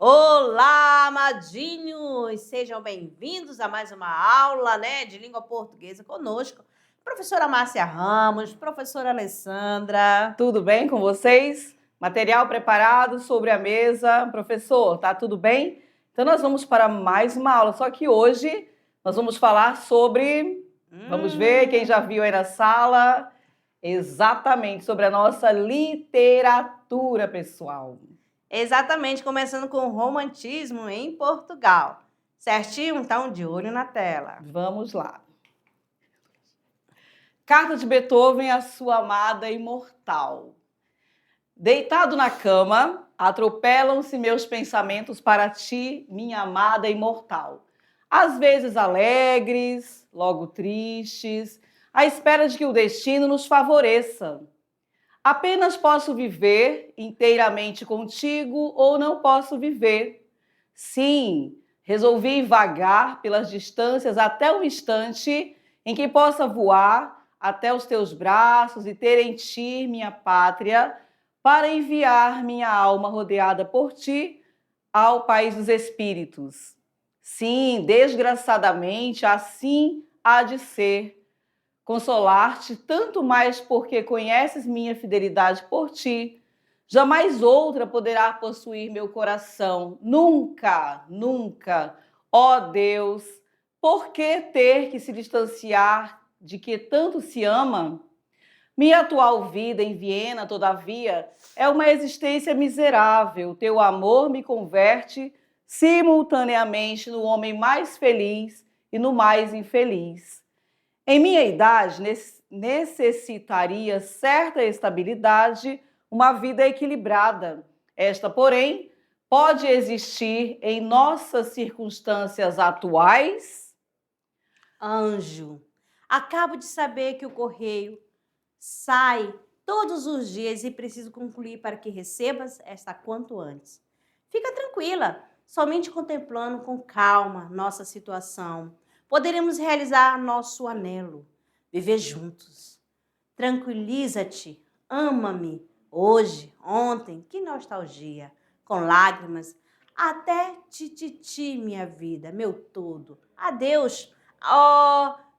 Olá, amadinhos! Sejam bem-vindos a mais uma aula, de língua portuguesa conosco. Professora Márcia Ramos, professora Alessandra. Tudo bem com vocês? Material preparado sobre a mesa. Professor, tá tudo bem? Então nós vamos para mais uma aula, só que hoje nós vamos falar sobre... Vamos ver quem já viu aí na sala. Exatamente, sobre a nossa literatura, pessoal. Exatamente, começando com o romantismo em Portugal. Certinho? Então, de olho na tela. Vamos lá. Carta de Beethoven à sua amada imortal. Deitado na cama, atropelam-se meus pensamentos para ti, minha amada imortal. Às vezes alegres, logo tristes, à espera de que o destino nos favoreça. Apenas posso viver inteiramente contigo ou não posso viver. Sim, resolvi vagar pelas distâncias até o instante em que possa voar até os teus braços e ter em ti minha pátria, para enviar minha alma rodeada por ti ao país dos espíritos. Sim, desgraçadamente, assim há de ser. Consolar-te tanto mais porque conheces minha fidelidade por ti. Jamais outra poderá possuir meu coração. Nunca, nunca. Ó Deus, por que ter que se distanciar de que tanto se ama? Minha atual vida em Viena, todavia, é uma existência miserável. Teu amor me converte simultaneamente no homem mais feliz e no mais infeliz. Em minha idade, necessitaria certa estabilidade, uma vida equilibrada. Esta, porém, pode existir em nossas circunstâncias atuais? Anjo, acabo de saber que o correio sai todos os dias e preciso concluir para que recebas esta quanto antes. Fica tranquila, somente contemplando com calma nossa situação, poderemos realizar nosso anelo, viver juntos. Tranquiliza-te, ama-me, hoje, ontem, que nostalgia, com lágrimas, até tititi, minha vida, meu todo. Adeus,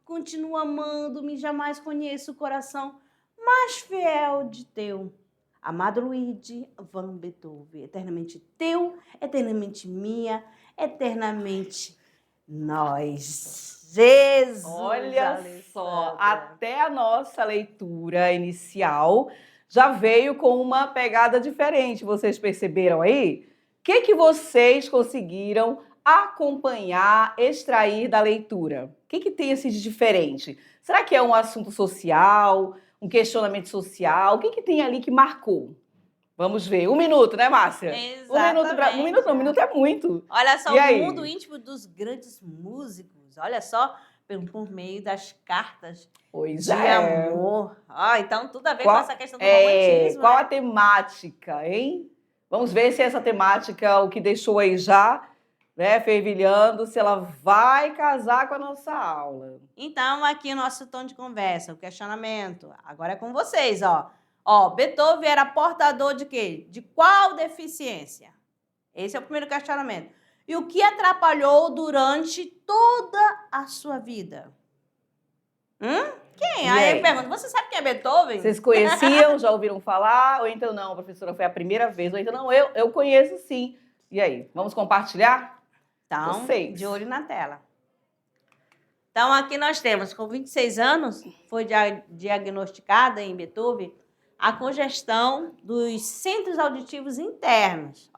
continuo amando-me, jamais conheço o coração mais fiel de teu. Amado Luigi van Beethoven, eternamente teu, eternamente minha, eternamente nós. Jesus! Olha só, Alessandra. até a nossa leitura inicial já veio com uma pegada diferente. Vocês perceberam aí? O que vocês conseguiram acompanhar, extrair da leitura? O que tem assim de diferente? Será que é um assunto social, um questionamento social? O que tem ali que marcou? Vamos ver. 1 minuto, né, Márcia? Exatamente. 1 minuto não, 1 minuto é muito. Olha só, E o aí? mundo íntimo dos grandes músicos. Olha só, por meio das cartas Pois de é. amor. Então tudo a ver com essa questão do romantismo, Qual né? a temática, hein? Vamos ver se essa temática, o que deixou aí já, né, fervilhando, se ela vai casar com a nossa aula. Então, aqui o nosso tom de conversa, o questionamento. Agora é com vocês, ó. Beethoven era portador de quê? De qual deficiência? Esse é o primeiro questionamento. E o que atrapalhou durante toda a sua vida? Quem? E Aí aí? eu pergunto, você sabe quem é Beethoven? Vocês conheciam, já ouviram falar? Ou então não, professora, foi a primeira vez. Ou então não, eu conheço sim. E aí, vamos compartilhar? Então, Vocês. de olho na tela. Então, aqui nós temos, com 26 anos, foi diagnosticada em Beethoven a congestão dos centros auditivos internos.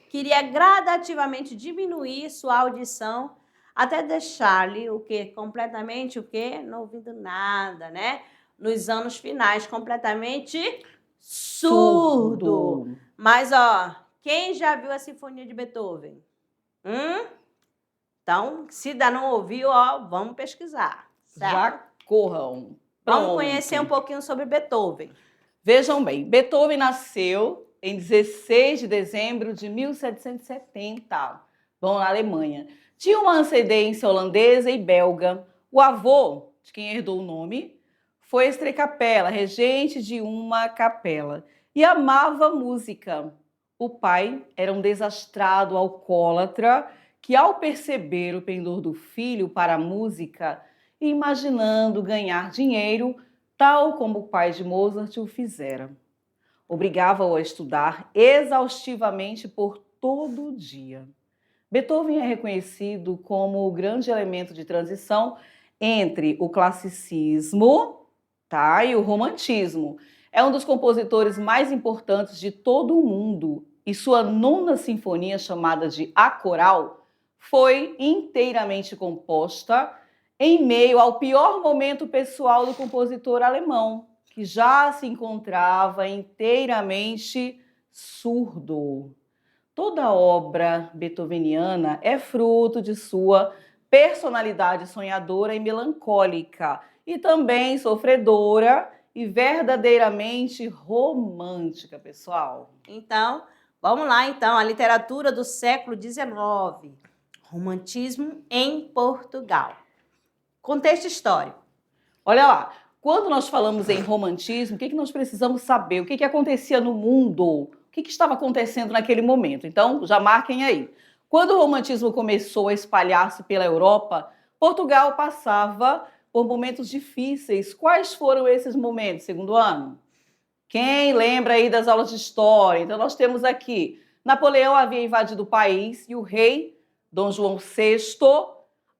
Queria gradativamente diminuir sua audição até deixar-lhe completamente não ouvindo nada, né? Nos anos finais, completamente surdo. Mas, quem já viu a Sinfonia de Beethoven? Então, se ainda não ouviu, vamos pesquisar. Certo? Já corram. Vamos conhecer um pouquinho sobre Beethoven. Vejam bem, Beethoven nasceu em 16 de dezembro de 1770, na Alemanha. Tinha uma ascendência holandesa e belga. O avô, de quem herdou o nome, foi Estrecapela, regente de uma capela, e amava música. O pai era um desastrado alcoólatra que, ao perceber o pendor do filho para a música, imaginando ganhar dinheiro, tal como o pai de Mozart o fizera, obrigava-o a estudar exaustivamente por todo o dia. Beethoven é reconhecido como o grande elemento de transição entre o classicismo, tá, e o romantismo. É um dos compositores mais importantes de todo o mundo e sua nona sinfonia, chamada de A Coral, foi inteiramente composta em meio ao pior momento pessoal do compositor alemão, que já se encontrava inteiramente surdo. Toda obra beethoveniana é fruto de sua personalidade sonhadora e melancólica, e também sofredora e verdadeiramente romântica, pessoal. Então, vamos lá então, a literatura do século XIX, romantismo em Portugal. Contexto histórico. Olha lá, quando nós falamos em romantismo, o que nós precisamos saber? O que acontecia no mundo? O que estava acontecendo naquele momento? Então, já marquem aí. Quando o romantismo começou a espalhar-se pela Europa, Portugal passava por momentos difíceis. Quais foram esses momentos, segundo ano? Quem lembra aí das aulas de história? Então, nós temos aqui, Napoleão havia invadido o país e o rei, Dom João VI,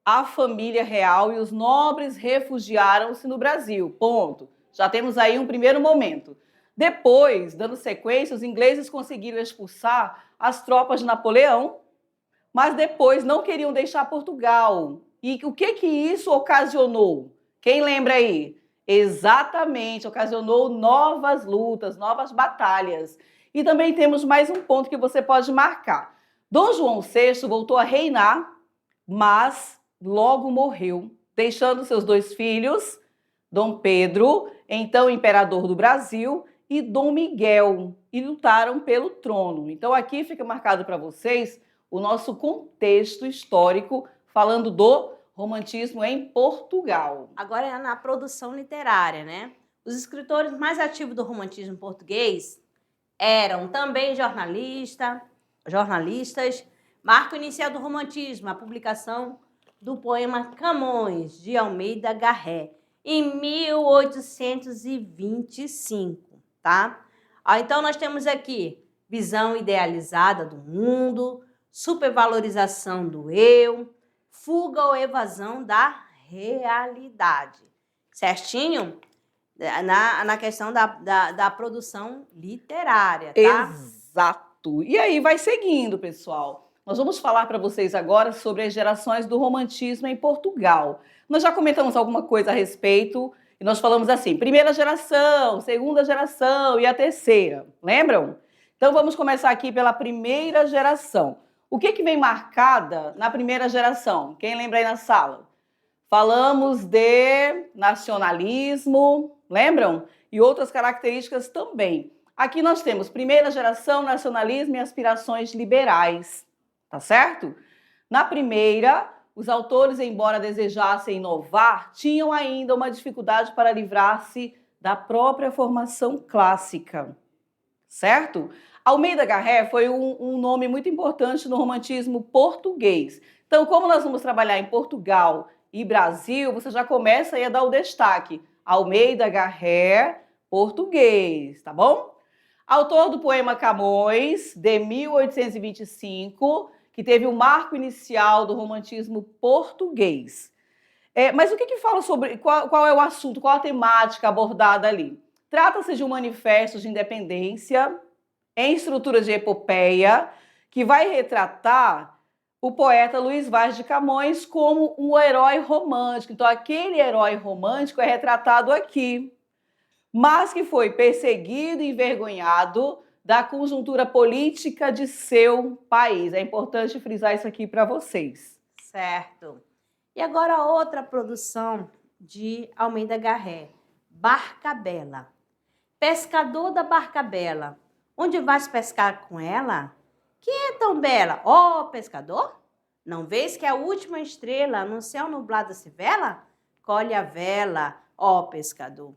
a família real e os nobres refugiaram-se no Brasil. Ponto. Já temos aí um primeiro momento. Depois, dando sequência, os ingleses conseguiram expulsar as tropas de Napoleão, mas depois não queriam deixar Portugal. E o que isso ocasionou? Quem lembra aí? Exatamente, ocasionou novas lutas, novas batalhas. E também temos mais um ponto que você pode marcar. Dom João VI voltou a reinar, mas logo morreu, deixando seus dois filhos, Dom Pedro, então imperador do Brasil, e Dom Miguel, e lutaram pelo trono. Então aqui fica marcado para vocês o nosso contexto histórico, falando do romantismo em Portugal. Agora é na produção literária, né? Os escritores mais ativos do romantismo português eram também jornalistas. Marco inicial do romantismo, a publicação do poema Camões, de Almeida Garré, em 1825, tá? Então nós temos aqui visão idealizada do mundo, supervalorização do eu, fuga ou evasão da realidade. Certinho? Na questão da produção literária, tá? Exato. E aí vai seguindo, pessoal. Nós vamos falar para vocês agora sobre as gerações do romantismo em Portugal. Nós já comentamos alguma coisa a respeito e nós falamos assim, primeira geração, segunda geração e a terceira. Lembram? Então vamos começar aqui pela primeira geração. O que vem marcada na primeira geração? Quem lembra aí na sala? Falamos de nacionalismo, lembram? E outras características também. Aqui nós temos primeira geração, nacionalismo e aspirações liberais, tá certo? Na primeira, os autores, embora desejassem inovar, tinham ainda uma dificuldade para livrar-se da própria formação clássica, certo? Almeida Garré foi um nome muito importante no romantismo português. Então, como nós vamos trabalhar em Portugal e Brasil, você já começa aí a dar o destaque. Almeida Garré, português, tá bom? Autor do poema Camões, de 1825, que teve o marco inicial do romantismo português. Mas o que fala sobre, qual é o assunto, qual a temática abordada ali? Trata-se de um manifesto de independência em estrutura de epopeia, que vai retratar o poeta Luís Vaz de Camões como um herói romântico. Então, aquele herói romântico é retratado aqui, mas que foi perseguido e envergonhado da conjuntura política de seu país. É importante frisar isso aqui para vocês. Certo. E agora outra produção de Almeida Garré, Barca Bela. Pescador da Barca Bela, onde vais pescar com ela? Que é tão bela, ó pescador? Não vês que a última estrela no céu nublado se vela? Colhe a vela, ó pescador.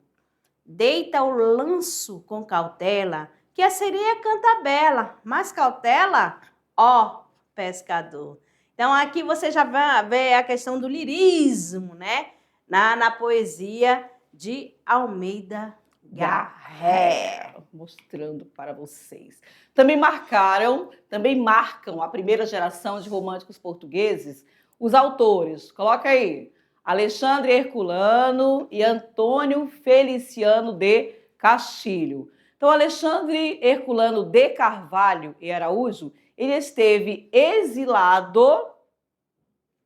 Deita o lanço com cautela, que a sereia canta bela, mas cautela, ó pescador. Então aqui você já vai ver a questão do lirismo, né? Na poesia de Almeida Garré. Mostrando para vocês. Também marcam a primeira geração de românticos portugueses os autores. Coloca aí. Alexandre Herculano e Antônio Feliciano de Castilho. Então, Alexandre Herculano de Carvalho e Araújo, ele esteve exilado,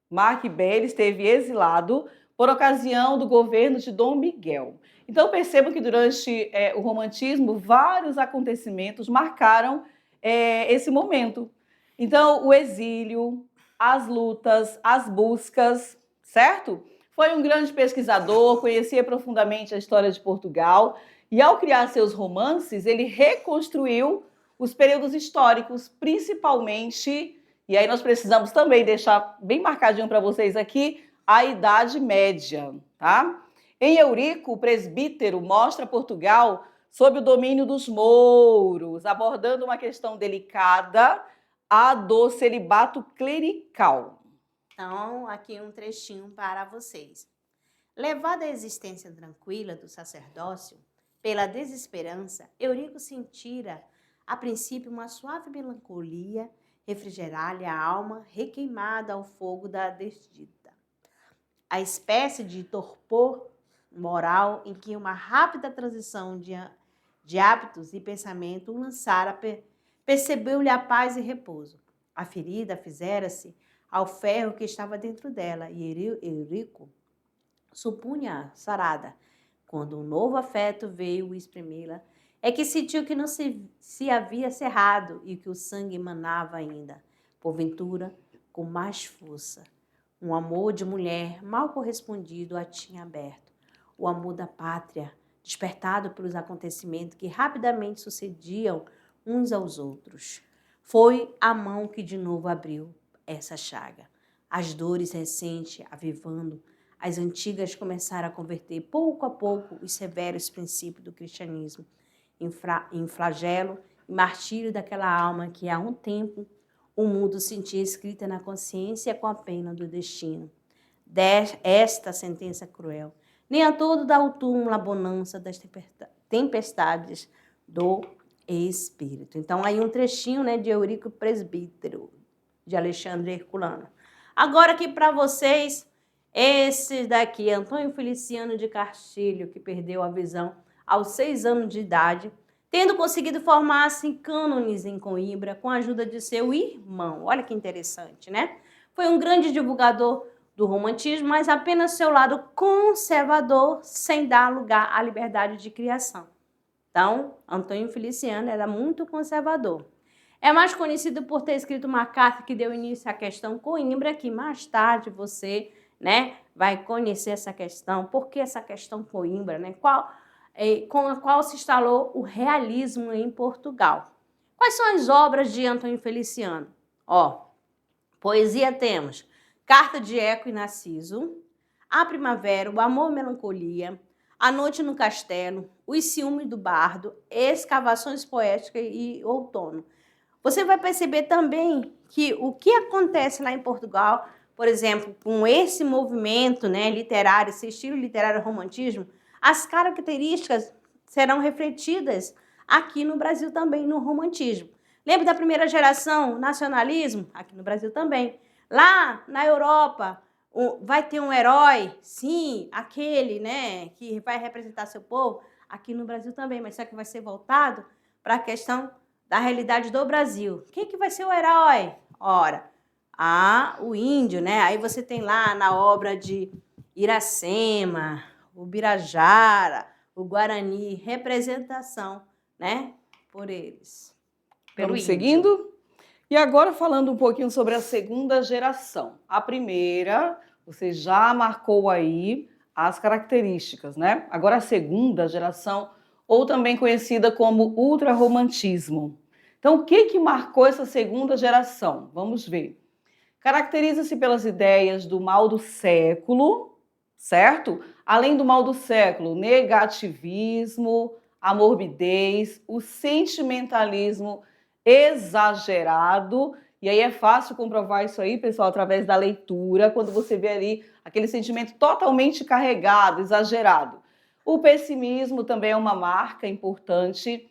marque bem, ele esteve exilado por ocasião do governo de Dom Miguel. Então, percebam que durante o romantismo, vários acontecimentos marcaram esse momento. Então, o exílio, as lutas, as buscas, certo? Foi um grande pesquisador, conhecia profundamente a história de Portugal e, ao criar seus romances, ele reconstruiu os períodos históricos, principalmente, e aí nós precisamos também deixar bem marcadinho para vocês aqui, a Idade Média, tá? Em Eurico, o presbítero mostra Portugal sob o domínio dos mouros, abordando uma questão delicada, a do celibato clerical. Então, aqui um trechinho para vocês. Levada à existência tranquila do sacerdócio, pela desesperança, Eurico sentira, a princípio, uma suave melancolia refrigerar-lhe a alma requeimada ao fogo da desdita. A espécie de torpor moral em que uma rápida transição de hábitos e pensamento o lançara, percebeu-lhe a paz e repouso. A ferida fizera-se ao ferro que estava dentro dela, e Eurico supunha sarada. Quando um novo afeto veio espremê-la, é que sentiu que não se havia cerrado e que o sangue emanava ainda, porventura, com mais força. Um amor de mulher mal correspondido a tinha aberto. O amor da pátria, despertado pelos acontecimentos que rapidamente sucediam uns aos outros. Foi a mão que de novo abriu essa chaga. As dores recentes, avivando, as antigas começaram a converter pouco a pouco os severos princípios do cristianismo em flagelo e martírio daquela alma que há um tempo o mundo sentia escrita na consciência com a pena do destino. Esta sentença cruel, nem a todo dá o túmulo a bonança das tempestades do espírito. Então, aí um trechinho, né, de Eurico Presbítero, de Alexandre Herculano. Agora aqui para vocês, esse daqui, Antônio Feliciano de Castilho, que perdeu a visão aos 6 anos de idade, tendo conseguido formar-se em cânones em Coimbra com a ajuda de seu irmão. Olha que interessante, né? Foi um grande divulgador do romantismo, mas apenas seu lado conservador, sem dar lugar à liberdade de criação. Então, Antônio Feliciano era muito conservador. É mais conhecido por ter escrito uma carta que deu início à questão Coimbra, que mais tarde você, né, vai conhecer essa questão. Por que essa questão Coimbra, né? Com a qual se instalou o realismo em Portugal. Quais são as obras de Antônio Feliciano? Poesia temos Carta de Eco e Narciso, A Primavera, O Amor e Melancolia, A Noite no Castelo, Os Ciúmes do Bardo, Escavações Poéticas e Outono. Você vai perceber também que o que acontece lá em Portugal, por exemplo, com esse movimento, né, literário, esse estilo literário romantismo, as características serão refletidas aqui no Brasil também, no romantismo. Lembra da primeira geração, nacionalismo? Aqui no Brasil também. Lá na Europa, vai ter um herói, sim, aquele, né, que vai representar seu povo. Aqui no Brasil também, mas só que vai ser voltado para a questão da realidade do Brasil. Quem que vai ser o herói? Ora, o índio, né? Aí você tem lá na obra de Iracema, o Birajara, o Guarani, representação, né, por eles. Vamos seguindo? E agora falando um pouquinho sobre a segunda geração. A primeira, você já marcou aí as características, né? Agora a segunda geração, ou também conhecida como ultrarromantismo. Então, o que marcou essa segunda geração? Vamos ver. Caracteriza-se pelas ideias do mal do século, certo? Além do mal do século, negativismo, a morbidez, o sentimentalismo exagerado. E aí é fácil comprovar isso aí, pessoal, através da leitura, quando você vê ali aquele sentimento totalmente carregado, exagerado. O pessimismo também é uma marca importante,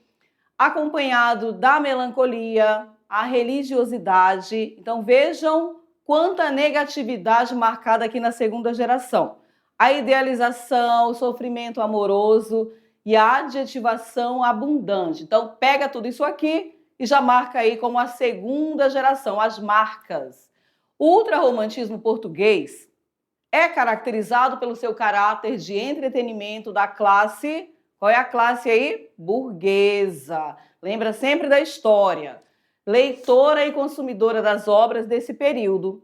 acompanhado da melancolia, a religiosidade. Então vejam quanta negatividade marcada aqui na segunda geração. A idealização, o sofrimento amoroso e a adjetivação abundante. Então pega tudo isso aqui e já marca aí como a segunda geração, as marcas. O ultrarromantismo português é caracterizado pelo seu caráter de entretenimento da classe. Qual é a classe aí? Burguesa. Lembra sempre da história. Leitora e consumidora das obras desse período,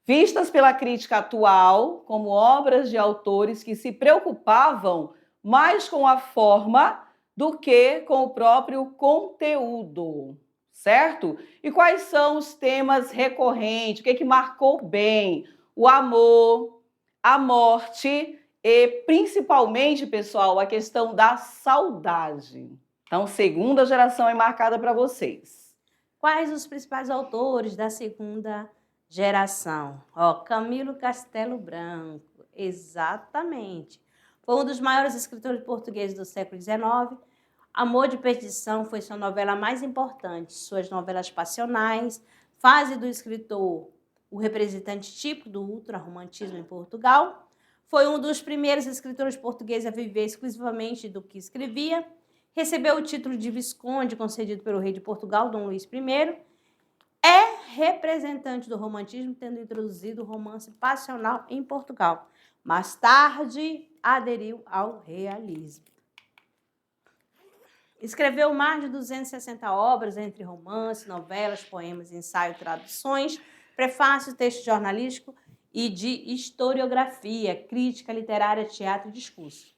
vistas pela crítica atual como obras de autores que se preocupavam mais com a forma do que com o próprio conteúdo, certo? E quais são os temas recorrentes? O que marcou bem? O amor, a morte e, principalmente, pessoal, a questão da saudade. Então, segunda geração é marcada para vocês. Quais os principais autores da segunda geração? Camilo Castelo Branco, exatamente. Foi um dos maiores escritores portugueses do século XIX. Amor de Perdição foi sua novela mais importante. Suas novelas passionais fazem do escritor o representante típico do ultrarromantismo em Portugal. Foi um dos primeiros escritores portugueses a viver exclusivamente do que escrevia. Recebeu o título de Visconde, concedido pelo rei de Portugal, Dom Luís I. É representante do romantismo, tendo introduzido o romance passional em Portugal. Mais tarde, aderiu ao realismo. Escreveu mais de 260 obras, entre romance, novelas, poemas, ensaio, traduções, prefácio, texto jornalístico e de historiografia, crítica literária, teatro e discurso.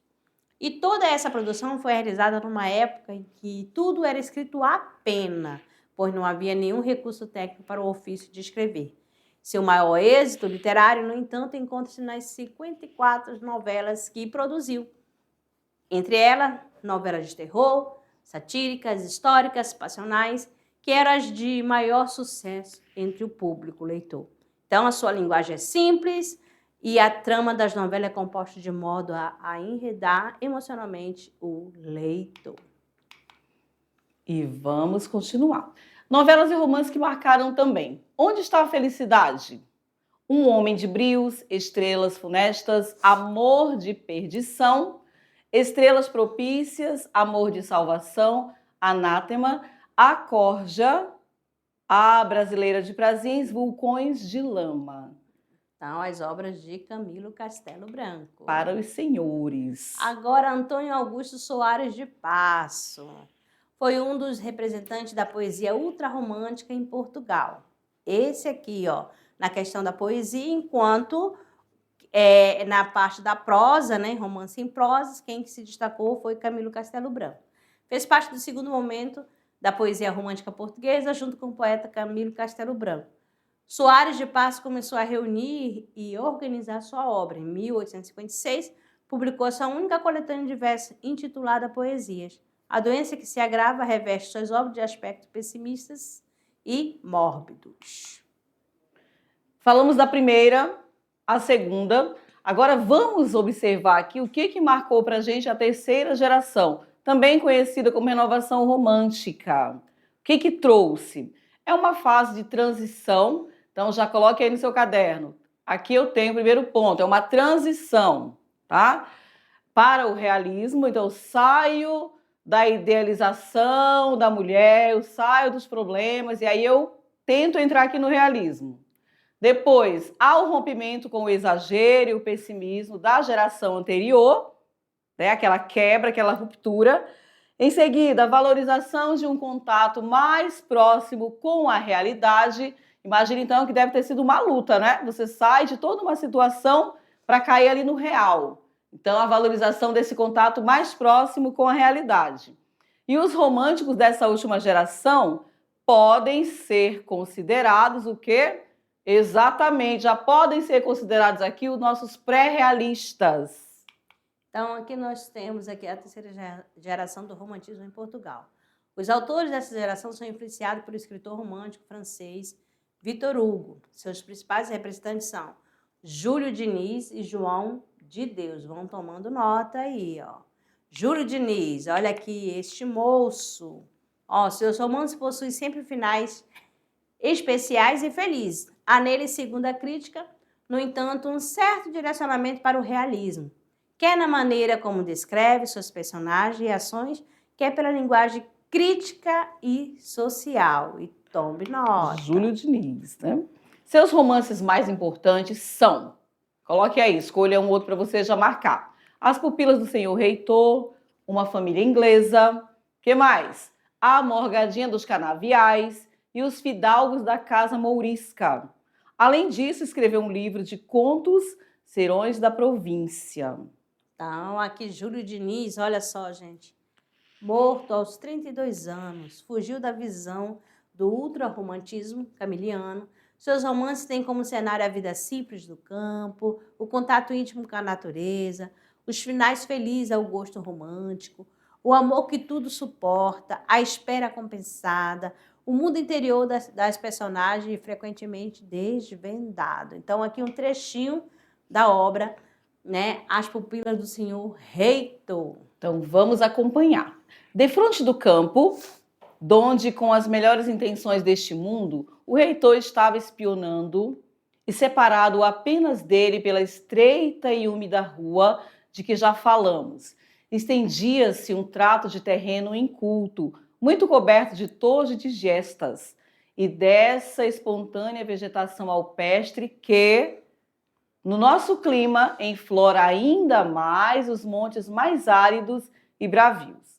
E toda essa produção foi realizada numa época em que tudo era escrito à pena, pois não havia nenhum recurso técnico para o ofício de escrever. Seu maior êxito literário, no entanto, encontra-se nas 54 novelas que produziu. Entre elas, novelas de terror, satíricas, históricas, passionais, que eram as de maior sucesso entre o público leitor. Então, a sua linguagem é simples e a trama das novelas é composta de modo a enredar emocionalmente o leitor. E vamos continuar. Novelas e romances que marcaram também. Onde está a felicidade? Um Homem de Brios, Estrelas Funestas, Amor de Perdição, Estrelas Propícias, Amor de Salvação, Anátema, A Corja, A Brasileira de Prazins, Vulcões de Lama. Então, as obras de Camilo Castelo Branco. Para os senhores. Agora, Antônio Augusto Soares de Passo. Foi um dos representantes da poesia ultrarromântica em Portugal. Esse aqui, ó, na questão da poesia, enquanto na parte da prosa, né, romance em prosas, quem se destacou foi Camilo Castelo Branco. Fez parte do segundo momento da poesia romântica portuguesa, junto com o poeta Camilo Castelo Branco. Soares de Passo começou a reunir e organizar sua obra. Em 1856, publicou sua única coletânea de versos intitulada Poesias. A doença que se agrava reveste suas obras de aspectos pessimistas e mórbidos. Falamos da primeira, a segunda. Agora vamos observar aqui o que marcou para a gente a terceira geração, também conhecida como renovação romântica. O que trouxe? É uma fase de transição, então já coloque aí no seu caderno. Aqui eu tenho o primeiro ponto, é uma transição, tá? Para o realismo, então eu saio da idealização da mulher, eu saio dos problemas e aí eu tento entrar aqui no realismo. Depois, há o rompimento com o exagero e o pessimismo da geração anterior, né? Aquela quebra, aquela ruptura. Em seguida, a valorização de um contato mais próximo com a realidade. Imagina, então, que deve ter sido uma luta, né? Você sai de toda uma situação para cair ali no real. Então, a valorização desse contato mais próximo com a realidade. E os românticos dessa última geração podem ser considerados o quê? Exatamente, já podem ser considerados aqui os nossos pré-realistas. Então, aqui nós temos aqui a terceira geração do romantismo em Portugal. Os autores dessa geração são influenciados pelo escritor romântico francês Victor Hugo. Seus principais representantes são Júlio Diniz e João de Deus. Vão tomando nota aí, ó. Júlio Diniz, olha aqui, este moço. Ó, seus romances possuem sempre finais especiais e felizes. Há nele, segundo a crítica, no entanto, um certo direcionamento para o realismo, quer na maneira como descreve seus personagens e ações, quer pela linguagem crítica e social. E tome nota. Júlio Diniz, né? Seus romances mais importantes são, coloque aí, escolha um outro para você já marcar. As Pupilas do Senhor Reitor, Uma Família Inglesa, que mais? A Morgadinha dos Canaviais e Os Fidalgos da Casa Mourisca. Além disso, escreveu um livro de contos, Serões da Província. Então, aqui Júlio Diniz, olha só, gente. Morto aos 32 anos, fugiu da visão do ultrarromantismo camiliano. Seus romances têm como cenário a vida simples do campo, o contato íntimo com a natureza, os finais felizes ao gosto romântico, o amor que tudo suporta, a espera compensada, o mundo interior das personagens frequentemente desvendado. Então, aqui um trechinho da obra, né? As Pupilas do Senhor Reitor. Então, vamos acompanhar. Defronte do campo, donde, com as melhores intenções deste mundo, o reitor estava espionando e separado apenas dele pela estreita e úmida rua de que já falamos. Estendia-se um trato de terreno inculto, muito coberto de torres e de gestas, e dessa espontânea vegetação alpestre que, no nosso clima, enflora ainda mais os montes mais áridos e bravios.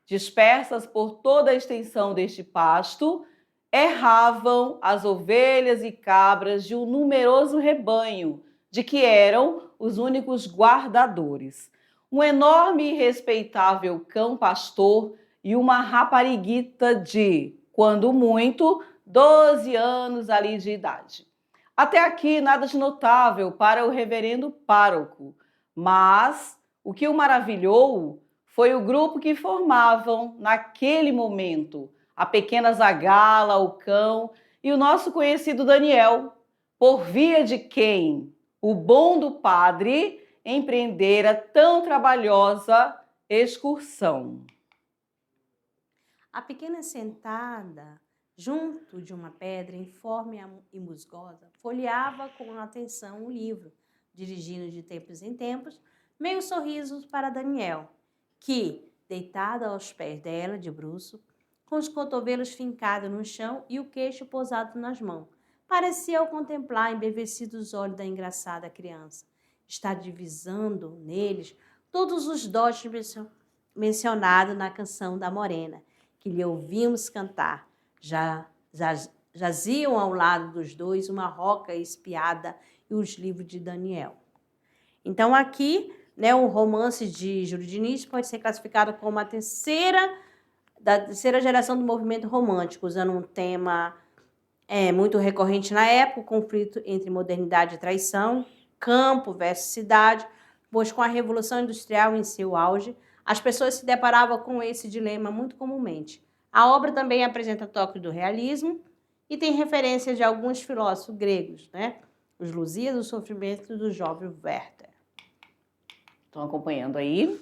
Dispersas por toda a extensão deste pasto, erravam as ovelhas e cabras de um numeroso rebanho, de que eram os únicos guardadores. Um enorme e respeitável cão pastor e uma rapariguita de, quando muito, 12 anos ali de idade. Até aqui nada de notável para o reverendo pároco, mas o que o maravilhou foi o grupo que formavam, naquele momento, a pequena Zagala, o cão e o nosso conhecido Daniel, por via de quem o bom do padre empreendera tão trabalhosa excursão. A pequena sentada junto de uma pedra informe e musgosa folheava com atenção o livro, dirigindo de tempos em tempos meio sorrisos para Daniel, que, deitado aos pés dela de bruço, com os cotovelos fincados no chão e o queixo pousado nas mãos, parecia ao contemplar embevecidos os olhos da engraçada criança. Está divisando neles todos os dotes mencionados na canção da Morena, que lhe ouvimos cantar. Jaziam ao lado dos dois uma roca espiada e os livros de Daniel. Então, aqui, né, o romance de Júlio Diniz pode ser classificado como a terceira geração do movimento romântico, usando um tema muito recorrente na época, o conflito entre modernidade e traição, campo versus cidade, pois com a Revolução Industrial em seu auge, as pessoas se deparavam com esse dilema muito comumente. A obra também apresenta toques do realismo e tem referências de alguns filósofos gregos, né? Os Lusíadas, o sofrimento do jovem Werther. Estão acompanhando aí?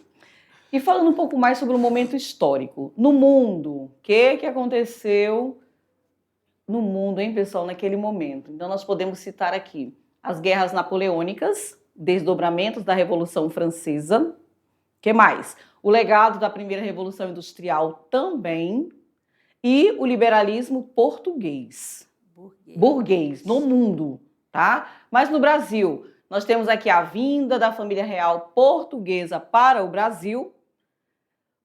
E falando um pouco mais sobre o momento histórico. No mundo, o que aconteceu no mundo, hein, pessoal, naquele momento? Então, nós podemos citar aqui as guerras napoleônicas, desdobramentos da Revolução Francesa. O que mais? O legado da primeira Revolução Industrial também. E o liberalismo português. Burguês, no mundo, tá? Mas no Brasil, nós temos aqui a vinda da família real portuguesa para o Brasil.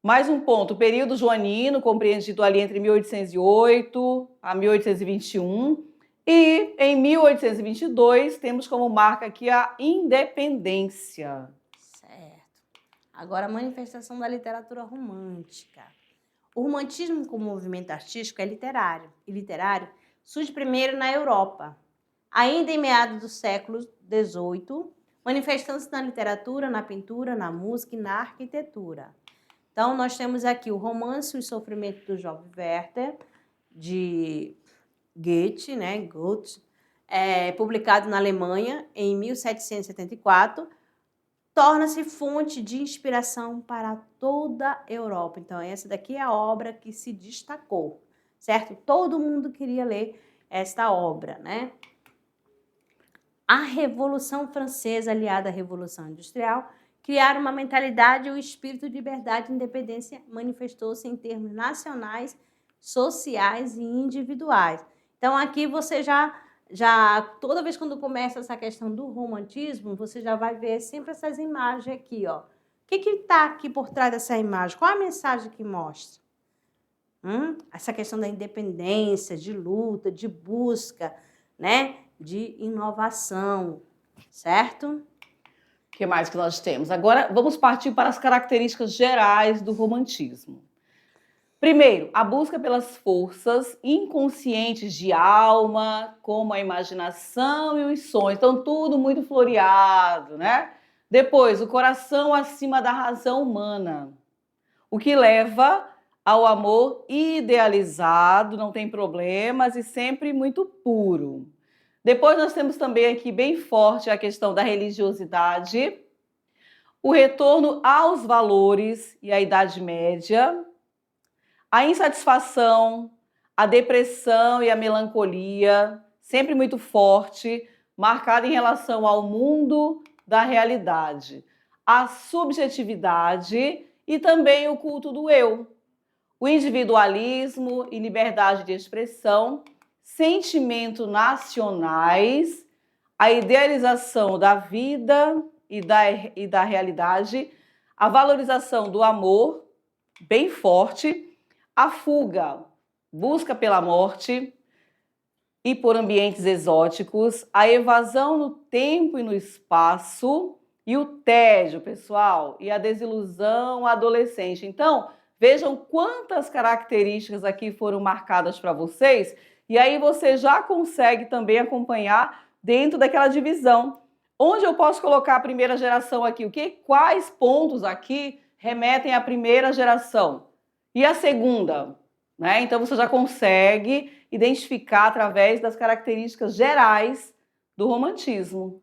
Mais um ponto, o período joanino, compreendido ali entre 1808 a 1821. E em 1822, temos como marca aqui a independência. Certo. Agora, a manifestação da literatura romântica. O romantismo como movimento artístico é literário, e literário surge primeiro na Europa. Ainda em meados do século XVIII, manifestando-se na literatura, na pintura, na música e na arquitetura. Então, nós temos aqui o Romance e o Sofrimento do Jovem Werther, de Goethe, né? Goethe, publicado na Alemanha em 1774, torna-se fonte de inspiração para toda a Europa. Então, essa daqui é a obra que se destacou, certo? Todo mundo queria ler esta obra, né? A Revolução Francesa, aliada à Revolução Industrial, criaram uma mentalidade e o espírito de liberdade e independência manifestou-se em termos nacionais, sociais e individuais. Então, aqui você já toda vez quando começa essa questão do romantismo, você já vai ver sempre essas imagens aqui, ó. O que está aqui por trás dessa imagem? Qual a mensagem que mostra? Essa questão da independência, de luta, de busca, né? De inovação, certo? O que mais que nós temos? Agora, vamos partir para as características gerais do romantismo. Primeiro, a busca pelas forças inconscientes de alma, como a imaginação e os sonhos. Então, tudo muito floreado, né? Depois, o coração acima da razão humana, o que leva ao amor idealizado, não tem problemas e sempre muito puro. Depois nós temos também aqui bem forte a questão da religiosidade, o retorno aos valores e à Idade Média, a insatisfação, a depressão e a melancolia, sempre muito forte, marcada em relação ao mundo da realidade, a subjetividade e também o culto do eu, o individualismo e liberdade de expressão, sentimentos nacionais, a idealização da vida e da realidade, a valorização do amor, bem forte, a fuga, busca pela morte e por ambientes exóticos, a evasão no tempo e no espaço e o tédio, pessoal, e a desilusão adolescente. Então, vejam quantas características aqui foram marcadas para vocês e aí você já consegue também acompanhar dentro daquela divisão. Onde eu posso colocar a primeira geração aqui? Quais pontos aqui remetem à primeira geração? E a segunda? Né? Então você já consegue identificar através das características gerais do romantismo.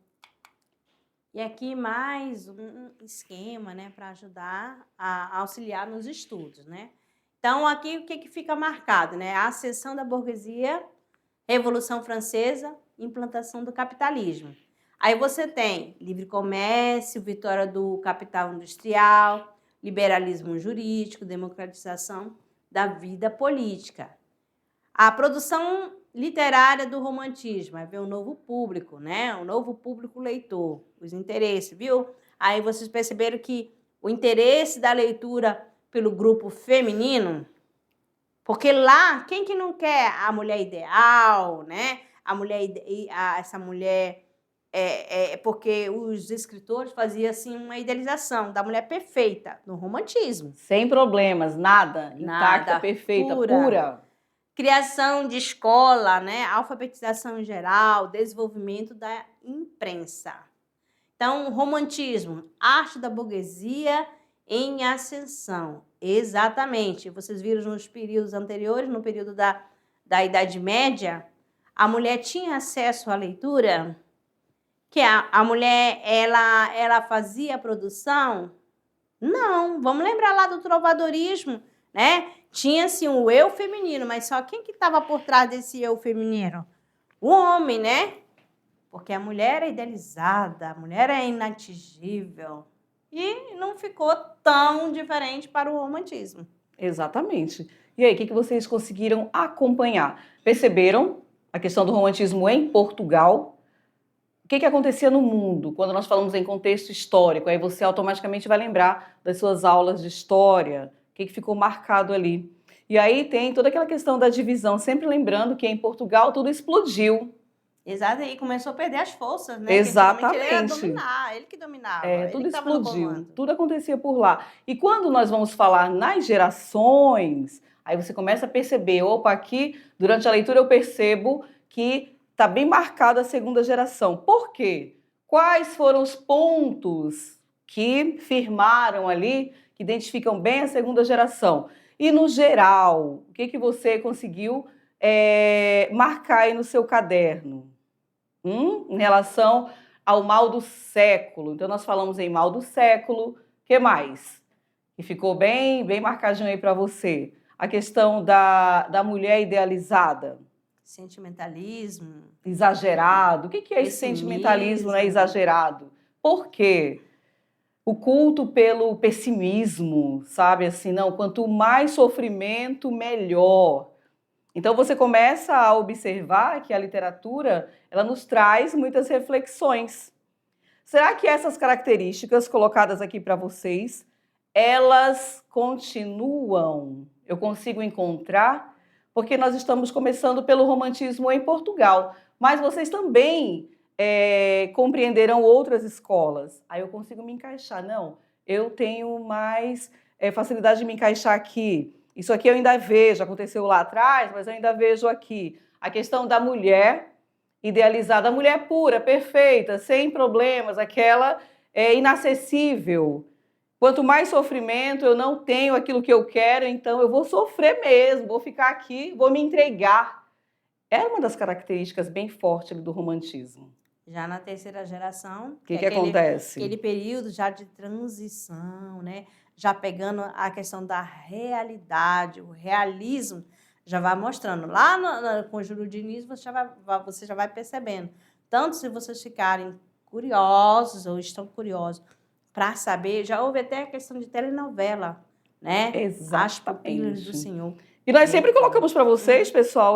E aqui mais um esquema, né, para ajudar a auxiliar nos estudos, né? Então, aqui o que fica marcado, né? A ascensão da burguesia, Revolução Francesa, implantação do capitalismo. Aí você tem livre comércio, vitória do capital industrial, liberalismo jurídico, democratização da vida política. A produção literária do romantismo, vai ver um novo público, né? Um novo público leitor, os interesses, viu? Aí vocês perceberam que o interesse da leitura pelo grupo feminino, porque lá, quem que não quer a mulher ideal, né? Essa mulher, porque os escritores faziam assim uma idealização da mulher perfeita no romantismo. Sem problemas, nada, intacta, perfeita, pura. Criação de escola, né? Alfabetização em geral, desenvolvimento da imprensa. Então, romantismo, arte da burguesia em ascensão. Exatamente. Vocês viram nos períodos anteriores, no período da Idade Média, a mulher tinha acesso à leitura, que a mulher ela fazia a produção? Não, vamos lembrar lá do trovadorismo, né? Tinha-se um eu feminino, mas só quem que estava por trás desse eu feminino? O homem, né? Porque a mulher é idealizada, a mulher é inatingível. E não ficou tão diferente para o romantismo. Exatamente. E aí, o que vocês conseguiram acompanhar? Perceberam a questão do romantismo em Portugal? O que acontecia no mundo quando nós falamos em contexto histórico? Aí você automaticamente vai lembrar das suas aulas de história, o que ficou marcado ali. E aí tem toda aquela questão da divisão, sempre lembrando que em Portugal tudo explodiu. Exato, e começou a perder as forças, né? Exatamente. Ele que dominava. Tudo explodiu, tudo acontecia por lá. E quando nós vamos falar nas gerações, aí você começa a perceber, opa, aqui, durante a leitura eu percebo que está bem marcada a segunda geração. Por quê? Quais foram os pontos que firmaram ali, que identificam bem a segunda geração? E, no geral, o que você conseguiu marcar aí no seu caderno? Em relação ao mal do século. Então, nós falamos em mal do século. O que mais? E ficou bem marcadinho aí para você. A questão da mulher idealizada. Sentimentalismo. Exagerado. O que é esse sentimentalismo, né, exagerado? Por quê? O culto pelo pessimismo, sabe? Assim, não, quanto mais sofrimento, melhor. Então você começa a observar que a literatura, ela nos traz muitas reflexões. Será que essas características colocadas aqui para vocês, elas continuam? Eu consigo encontrar? Porque nós estamos começando pelo romantismo em Portugal, mas vocês também compreenderão outras escolas. Aí eu consigo me encaixar. Não, eu tenho mais facilidade de me encaixar aqui. Isso aqui eu ainda vejo, aconteceu lá atrás, mas eu ainda vejo aqui. A questão da mulher idealizada, a mulher pura, perfeita, sem problemas, aquela inacessível. Quanto mais sofrimento, eu não tenho aquilo que eu quero, então eu vou sofrer mesmo, vou ficar aqui, vou me entregar. É uma das características bem fortes do romantismo. Já na terceira geração, O que acontece? Aquele período já de transição, né? Já pegando a questão da realidade, o realismo, já vai mostrando. Lá no Conjuro de Diniz, você já vai percebendo. Tanto se vocês ficarem curiosos ou estão curiosos para saber, já houve até a questão de telenovela, né? Exatamente. As Pupilas do Senhor. E nós sempre colocamos para vocês, pessoal,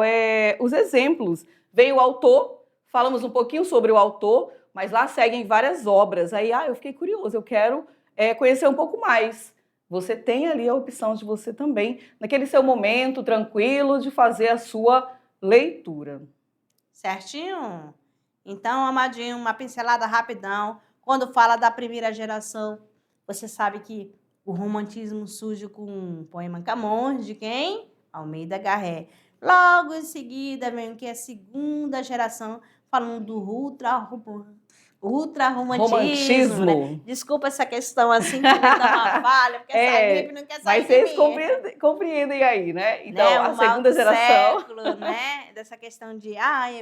os exemplos. Veio o autor, falamos um pouquinho sobre o autor, mas lá seguem várias obras. Aí, eu fiquei curioso, eu quero conhecer um pouco mais. Você tem ali a opção de você também, naquele seu momento tranquilo, de fazer a sua leitura. Certinho? Então, amadinho, uma pincelada rapidão. Quando fala da primeira geração, você sabe que o romantismo surge com um poema Camões, de quem? Almeida Garré. Logo em seguida vem o que é a segunda geração, falando do ultra-romantismo. Né? Desculpa essa questão assim, que me dá uma falha, porque essa gripe não quer sair mas vocês de mim. compreendem aí, né? Então, né? a segunda geração... Século, né? Dessa questão de,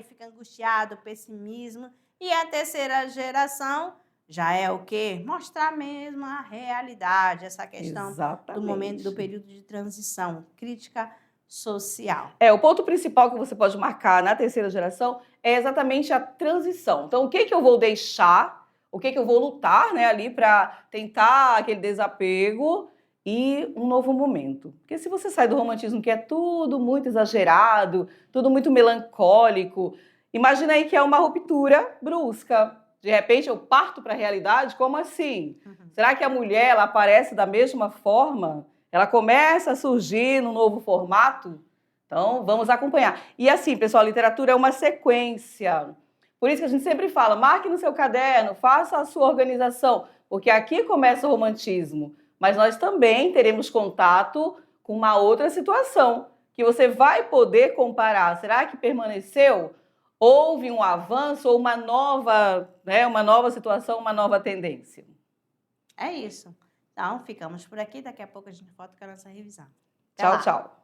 fica angustiado, pessimismo. E a terceira geração já é o quê? Mostrar mesmo a realidade, essa questão do momento, do período de transição, crítica social. O ponto principal que você pode marcar na terceira geração é exatamente a transição. Então, o que eu vou deixar, o que eu vou lutar, né, ali para tentar aquele desapego e um novo momento. Porque se você sai do romantismo, que é tudo muito exagerado, tudo muito melancólico, imagina aí que é uma ruptura brusca. De repente, eu parto para a realidade, como assim? Será que a mulher ela aparece da mesma forma? Ela começa a surgir num novo formato? Então, vamos acompanhar. E assim, pessoal, a literatura é uma sequência. Por isso que a gente sempre fala, marque no seu caderno, faça a sua organização, porque aqui começa o romantismo. Mas nós também teremos contato com uma outra situação, que você vai poder comparar. Será que permaneceu? Houve um avanço ou uma nova situação, uma nova tendência? É isso. Então, ficamos por aqui. Daqui a pouco a gente volta com a nossa revisão. Tchau, tchau.